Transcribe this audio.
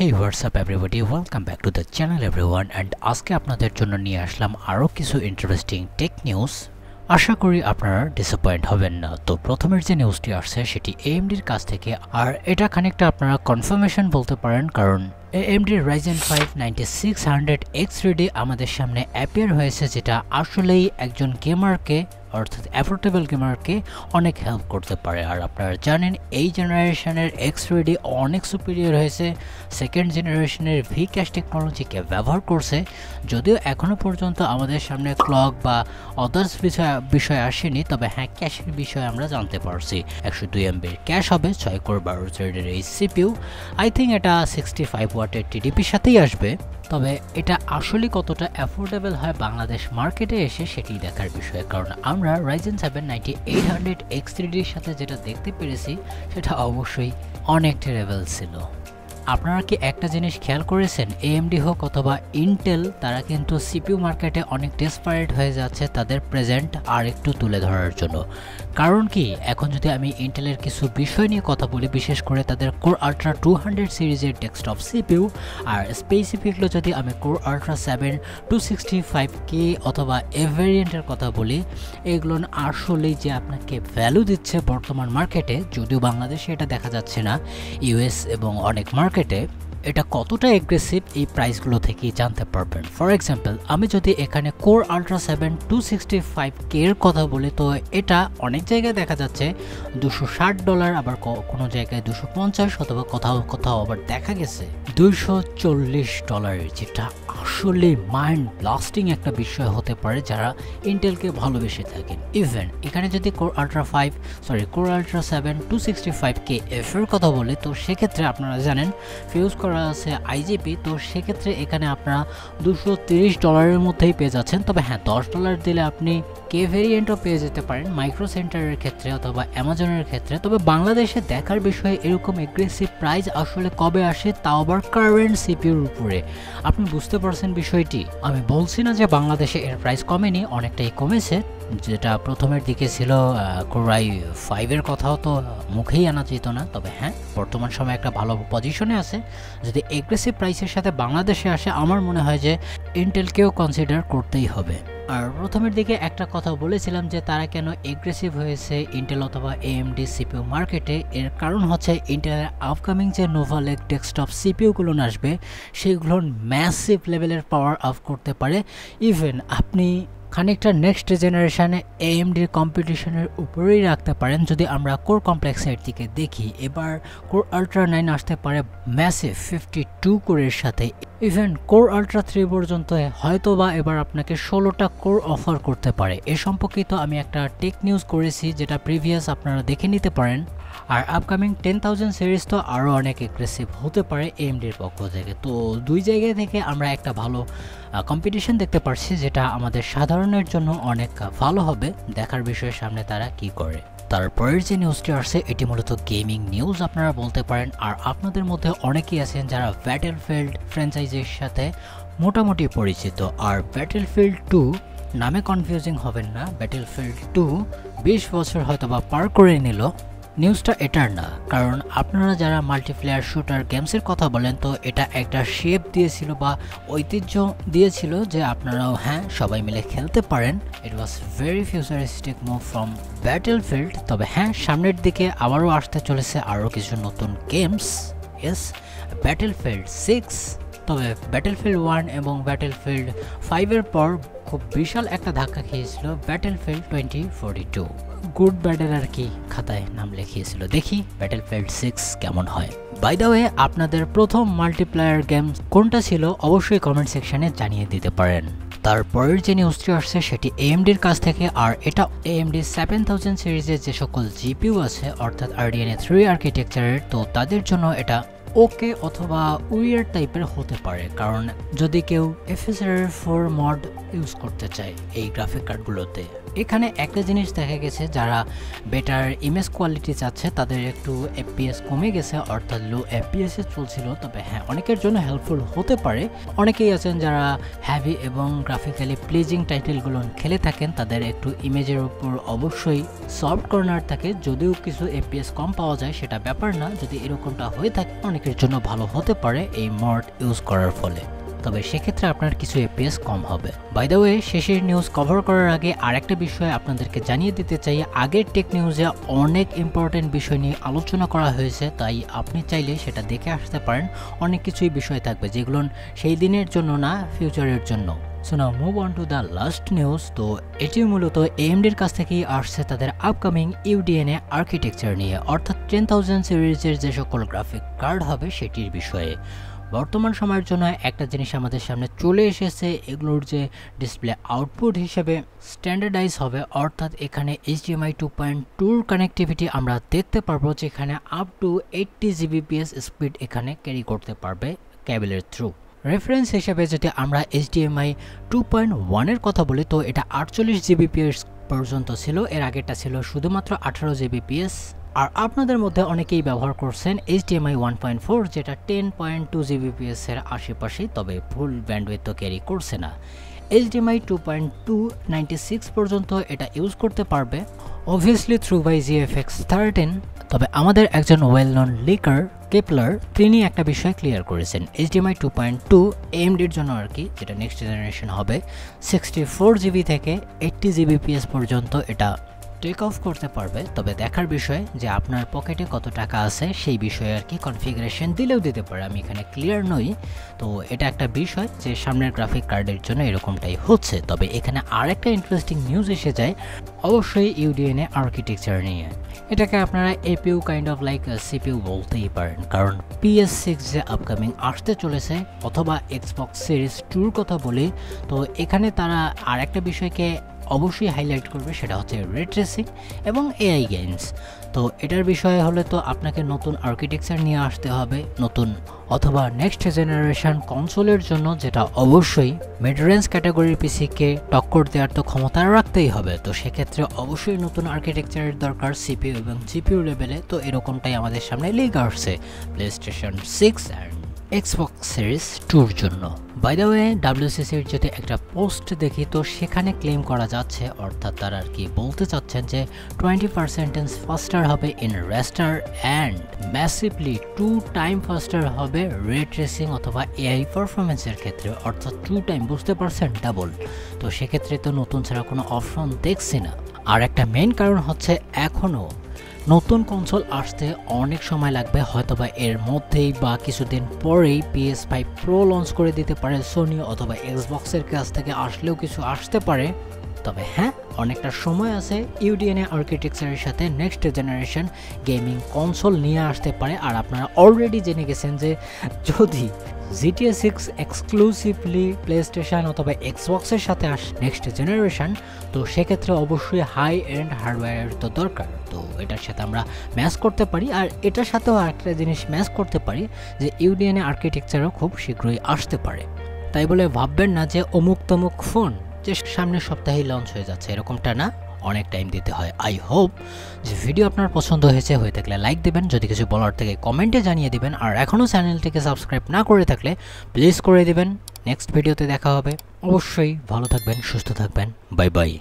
Hey, what's up everybody, welcome back to the channel everyone, and আজকে আপনাদের জন্য নিয়ে আসলাম আরো কিছু ইন্টারেস্টিং টেক নিউজ। আশা করি আপনারা ডিসঅ্যাপয়েন্ট হবেন না। তো প্রথমের যে নিউজটি আসছে সেটি AMD এর কাছ থেকে, আর এটা খানিকটা আপনারা কনফার্মেশন বলতে পারেন, কারণ AMD Ryzen 5 9600X3D আমাদের সামনে অ্যাপিয়ার হয়েছে, যেটা আসলেই একজন গেমারকে অর্থাৎ অ্যাফোর্ডেবল গেমারকে অনেক হেল্প করতে পারে। আর আপনারা জানেন এই জেনারেশনের X3D অনেক সুপিরিয়র হয়েছে, সেকেন্ড জেনারেশনের V-Cache টেকনোলজিকে ব্যবহার করছে। যদিও এখনও পর্যন্ত আমাদের সামনে ক্লক বা আদার্স বিষয় আসেনি, তবে হ্যাঁ, ক্যাশের বিষয়ে আমরা জানতে পারছি। 102 MB ক্যাশ হবে, 6 কোর 12 থ্রেডের এই CPU। আই থিঙ্ক এটা 65 ওয়াটের TDP-র সাথেই আসবে, তবে এটা আসলে কতটা অ্যাফোর্ডেবল হয় বাংলাদেশ মার্কেটে এসে সেটি দেখার বিষয়, কারণ আমরা Ryzen 7 9800X3D-র সাথে যেটা দেখতে পেরেছি সেটা অবশ্যই অনেকটা লেভেল ছিল। আপনারা কি একটা জিনিস খেয়াল করেছেন, AMD হোক অথবা ইন্টেল, তারা কিন্তু CPU মার্কেটে অনেক ডেসপারেট হয়ে যাচ্ছে তাদের প্রেজেন্ট আর একটু তুলে ধরার জন্য। কারণ কি, এখন যদি আমি ইন্টেলের কিছু বিষয় নিয়ে কথা বলি, বিশেষ করে তাদের কোর আল্ট্রা 200 সিরিজের ডেস্কটপ CPU, আর স্পেসিফিকলি যদি আমি কোর আল্ট্রা 7 265K অথবা এ ভ্যারিয়েন্টের কথা বলি, এগুলো আসলেই যে আপনাকে ভ্যালু দিচ্ছে বর্তমান মার্কেটে, যদিও বাংলাদেশে এটা দেখা যাচ্ছে না, US এবং অনেক মার্কেটে এটা কতটা এগ্রেসিভ এই প্রাইসগুলো থেকেই জানতে পারবেন। ফর এক্সাম্পল, আমি যদি এখানে কোর আল্ট্রা 7 265K এর কথা বলি, তো এটা অনেক জায়গায় দেখা যাচ্ছে $260, আবার কোনো জায়গায় 250, অথবা কোথাও কোথাও আবার দেখা গেছে $240, যেটা আসলে মাইন্ড ব্লাস্টিং একটা বিষয় হতে পারে যারা ইন্টেলকে ভালোবেসে থাকেন। ইভেন এখানে যদি কোর আল্ট্রা 7 265K F এর কথা বলি, তো সেক্ষেত্রে আপনারা জানেন ফিউজ করা আছে IGP, তো সেক্ষেত্রে এখানে আপনারা $230 মধ্যেই পেয়ে যাচ্ছেন। তবে হ্যাঁ, $10 দিলে আপনি কে ভেরিয়েন্টও পেয়ে যেতে পারেন মাইক্রো সেন্টারের ক্ষেত্রে অথবা অ্যামাজনের ক্ষেত্রে। তবে বাংলাদেশে দেখার বিষয়ে এরকম এগ্রেসিভ প্রাইস আসলে কবে আসে, তাও আবার কারেন্ট সিপিউর উপরে। আপনি বুঝতে পারছেন বিষয়টি? আমি বলছি না যে বাংলাদেশে এর প্রাইস কমেনি, অনেকটাই কমেছে। যেটা প্রথমের দিকে ছিল কোর i5 এর কথাও তো মুখেই আনা যেত না। তবে হ্যাঁ, বর্তমান সময়ে একটা ভালো পজিশনে আছে। যদি এগ্রেসিভ প্রাইসের সাথে বাংলাদেশে আসে, আমার মনে হয় যে ইন্টেলকেও কনসিডার করতেই হবে। আর প্রথমের দিকে একটা কথা বলেছিলাম যে তারা কেন এগ্রেসিভ হয়েছে ইন্টেল অথবা AMD CPU মার্কেটে, এর কারণ হচ্ছে ইন্টেলের আপকামিং যে নোভা লেক ডেস্কটপ CPUগুলো আসবে, সেগুলোর ম্যাসিভ লেভেলের পাওয়ার আপ করতে পারে। ইভেন আপনি খানিকটা নেক্সট জেনারেশনে AMDর কম্পিটিশনের উপরেই রাখতে পারেন। যদি আমরা কোর কমপ্লেক্সের দিকে দেখি, এবার কোর আল্ট্রা 9 আসতে পারে ম্যাসিভ 52 কোরের সাথে। ইভেন কোর আল্ট্রা 3 পর্যন্ত হয়তো বা এবার আপনাকে 16টা কোর অফার করতে পারে। এ সম্পর্কিত আমি একটা টেক নিউজ করেছি, যেটা প্রিভিয়াস আপনারা দেখে নিতে পারেন। আর আপকামিং 10000 সিরিজ তো আরও অনেক এগ্রেসিভ হতে পারে AMDর পক্ষ থেকে। তো দুই জায়গা থেকে আমরা একটা ভালো কম্পিটিশন দেখতে পাচ্ছি, যেটা আমাদের সাধারণের জন্য অনেক ভালো হবে। দেখার বিষয়ের সামনে তারা কি করে। তারপরের যে নিউজটি আসছে, এটি মূলত গেমিং নিউজ আপনারা বলতে পারেন। আর আপনাদের মধ্যে অনেকেই আছেন যারা ব্যাটেলফিল্ড ফ্র্যাঞ্চাইজির সাথে মোটামুটি পরিচিত। আর ব্যাটেলফিল্ড 2 নামে কনফিউজিং হবেন না, ব্যাটেলফিল্ড 2 20 বছর হয়তো বা পার করে নিল। নিউজটা এটার না, কারণ আপনারা যারা মাল্টিপ্লেয়ার শুটার গেমসের কথা বলেন, তো এটা একটা শেপ দিয়েছিল বা ঐতিহ্য দিয়েছিল যে আপনারাও হ্যাঁ সবাই মিলে খেলতে পারেন। It was very futuristic move from Battlefield. তবে হ্যাঁ, সামনের দিকে আবারও আসতে চলেছে আরও কিছু নতুন গেমস। ইয়েস, ব্যাটেলফিল্ড 6, তবে ব্যাটেলফিল্ড 1 এবং ব্যাটেলফিল্ড 5 এর পর খুব বিশাল একটা ধাক্কা খেয়েছিল ব্যাটেলফিল্ড 2042। গুড ব্যাডের আর কি খাতায় নাম লিখিয়েছিল। দেখি ব্যাটেলফিল্ড 6 কেমন হয়। বাই দ্য ওয়ে, আপনাদের প্রথম মাল্টিপ্লেয়ার গেম কোনটা ছিল অবশ্যই কমেন্ট সেকশনে জানিয়ে দিতে পারেন। তারপরের যে নিউজটি আসছে সেটি AMDর কাছ থেকে, আর এটা AMD 7000 সিরিজের যে সকল GPU আছে অর্থাৎ RDNA 3 আর্কিটেকচারের, তো তাদের জন্য এটা ওকে অথবা উইয়ার টাইপের হতে পারে। কারণ যদি কেউ FSR 4 মড ইউজ করতে চায় এই গ্রাফিক কার্ডগুলোতে, এখানে একটা জিনিস দেখা গেছে, যারা বেটার ইমেজ কোয়ালিটি চাচ্ছে তাদের একটু এফপিএস কমে গেছে, অর্থাৎ লো এফপিএস এ চলছিল। তবে হ্যাঁ, অনেকের জন্য হেল্পফুল হতে পারে। অনেকেই আছেন যারা হ্যাভি এবং গ্রাফিক্যালি প্লিজিং টাইটেলগুলো খেলে থাকেন, তাদের একটু ইমেজের উপর অবশ্যই সফট কর্নার থাকে। যদিও কিছু এফপিএস কম পাওয়া যায় সেটা ব্যাপার না, যদি এরকমটা হয়ে থাকে অনেকের জন্য ভালো হতে পারে এই মড ইউজ করার ফলে। তবে সেক্ষেত্রে আপনার কিছু এফপিএস কম হবে। বাই দ্য ওয়ে, শেষের নিউজ কভার করার আগে আরেকটা বিষয় আপনাদেরকে জানিয়ে দিতে চাই। আগের টেক নিউজে অনেক ইম্পর্টেন্ট বিষয় নিয়ে আলোচনা করা হয়েছে, তাই আপনি চাইলে সেটা দেখে আসতে পারেন। অনেক কিছুই বিষয় থাকবে যেগুলো সেই দিনের জন্য না, ফিউচারের জন্য। So now move on to the last news. তো এটি মূলত এএমডির কাছ থেকেই আসছে তাদের আপকামিং ইউডিএনএ আর্কিটেকচার নিয়ে, অর্থাৎ 10000 সিরিজের যে সকল গ্রাফিক কার্ড হবে সেটির বিষয়ে। বর্তমান সময়ের জন্য একটা জিনিস আমাদের সামনে চলে এসেছে, এগুলোর যে ডিসপ্লে আউটপুট হিসেবে স্ট্যান্ডার্ডাইজ হবে, অর্থাৎ এখানে HDMI 2.2 কানেক্টিভিটি আমরা দেখতে পারবো, যেখানে আপ টু 80 Gbps স্পিড এখানে ক্যারি করতে পারবে কেবলের থ্রু। রেফারেন্স হিসেবে যদি আমরা HDMI 2.1 এর কথা বলি, তো এটা 48 Gbps পর্যন্ত ছিল। এর আগেরটা ছিল শুধুমাত্র 18 Gbps। আর আপনাদের মধ্যে অনেকেই ব্যবহার করছেন HDMI 1.4, যেটা 10.2 Gbps এর আশেপাশেই, তবে ফুল ব্যান্ডউইথ তো ক্যারি করছে না। HDMI 2.2 96 পর্যন্ত এটা ইউজ করতে পারবে, অবভিয়াসলি থ্রু বাই GFX 13। তবে আমাদের একজন ওয়েল নন লিকার কেপলার, তিনি একটা বিষয় ক্লিয়ার করেছেন, HDMI 2.2 AMDর জন্য আর কি, যেটা নেক্সট জেনারেশন হবে, 64 GB থেকে 80 Gbps পর্যন্ত এটা টেক অফ করতে পারবে। তবে দেখার বিষয় যে আপনার পকেটে কত টাকা আছে সেই বিষয়ে আর কি, কনফিগারেশন দিলেও দিতে পারে, আমি এখানে ক্লিয়ার নই। তো এটা একটা বিষয় যে সামনের গ্রাফিক কার্ডের জন্য এরকমটাই হচ্ছে। তবে এখানে আরেকটা ইন্টারেস্টিং নিউজ এসে যায়, অবশ্যই ইউডিএনএ আর্কিটেকচার নিয়ে। এটাকে আপনারা APU kind of like CPU বলতেই পারেন, কারণ PS6 যে আপকামিং আসতে চলেছে, অথবা এক্সবক্স সিরিজ 2 কথা বলি, তো এখানে তারা আরেকটা বিষয়কে অবশ্যই হাইলাইট করবে, সেটা হচ্ছে রে ট্রেসিং এবং এআই গেমস। তো এটার বিষয়ে হলে তো আপনাকে নতুন আর্কিটেকচার নিয়ে আসতে হবে, নতুন অথবা নেক্সট জেনারেশন কনসোলের জন্য, যেটা অবশ্যই মিড রেঞ্জ ক্যাটাগরির পিসিকে টক্কর দেওয়ার তো ক্ষমতা রাখতেই হবে। তো সেক্ষেত্রে অবশ্যই নতুন আর্কিটেকচারের দরকার সিপিইউ এবং জিপিইউ লেভেলে। তো এরকমটাই আমাদের সামনে লেগে আসছে প্লেস্টেশন 6 অ্যান্ড এক্সবক্স সিরিজ 2-র জন্য। বাই দ্য ওয়ে, WCCর যদি একটা পোস্ট দেখি, তো সেখানে ক্লেম করা যাচ্ছে, অর্থাৎ তারা আর কি বলতে চাচ্ছেন যে 20% ফাস্টার হবে in raster and massively 2 time faster হবে রে ট্রেসিং অথবা এআই পারফরমেন্সের ক্ষেত্রে, অর্থাৎ 2 টাইম, বুঝতে পারছেন, ডাবল। তো সেক্ষেত্রে তো নতুন ছাড়া কোনো অপশন দেখছি না। আর একটা মেইন কারণ হচ্ছে এখনও নতুন কনসোল আসতে অনেক সময় লাগবে, হয়তোবা এর মধ্যেই বা কিছুদিন পরেই PS5 Pro লঞ্চ করে দিতে পারে সোনি, অথবা এক্সবক্সের কাছ থেকে আসলেও কিছু আসতে পারে। তবে হ্যাঁ, অনেকটা সময় আছে, ইউডিএনএ আর্কিটেকচারের সাথে নেক্সট জেনারেশন গেমিং কনসোল নিয়ে আসতে পারে। আর আপনারা অলরেডি জেনে গেছেন যে যদি GTA 6 এক্সক্লুসিভলি প্লেস্টেশন অথবা এক্সবক্সের সাথে আসে নেক্সট জেনারেশন, তো সেক্ষেত্রে অবশ্যই হাই এন্ড হার্ডওয়্যারের তো দরকার। তো এটার সাথে আমরা ম্যাচ করতে পারি, আর এটার সাথেও আরেকটা জিনিস ম্যাচ করতে পারি যে ইউডিএনএ আর্কিটেকচারও খুব শীঘ্রই আসতে পারে। তাই বলে ভাববেন না যে অমুক তমুক ফোন যে সামনের সপ্তাহেই লঞ্চ হয়ে যাচ্ছে, এরকমটা না, অনেক টাইম দিতে হয়। আই হোপ যে ভিডিও আপনার পছন্দ হয়েছে, হয়ে থাকলে লাইক দেবেন, যদি কিছু বলার থেকে কমেন্টে জানিয়ে দিবেন, আর এখনও চ্যানেলটিকে সাবস্ক্রাইব না করে থাকলে প্লিজ করে দিবেন। নেক্সট ভিডিওতে দেখা হবে, অবশ্যই ভালো থাকবেন, সুস্থ থাকবেন, বাই বাই।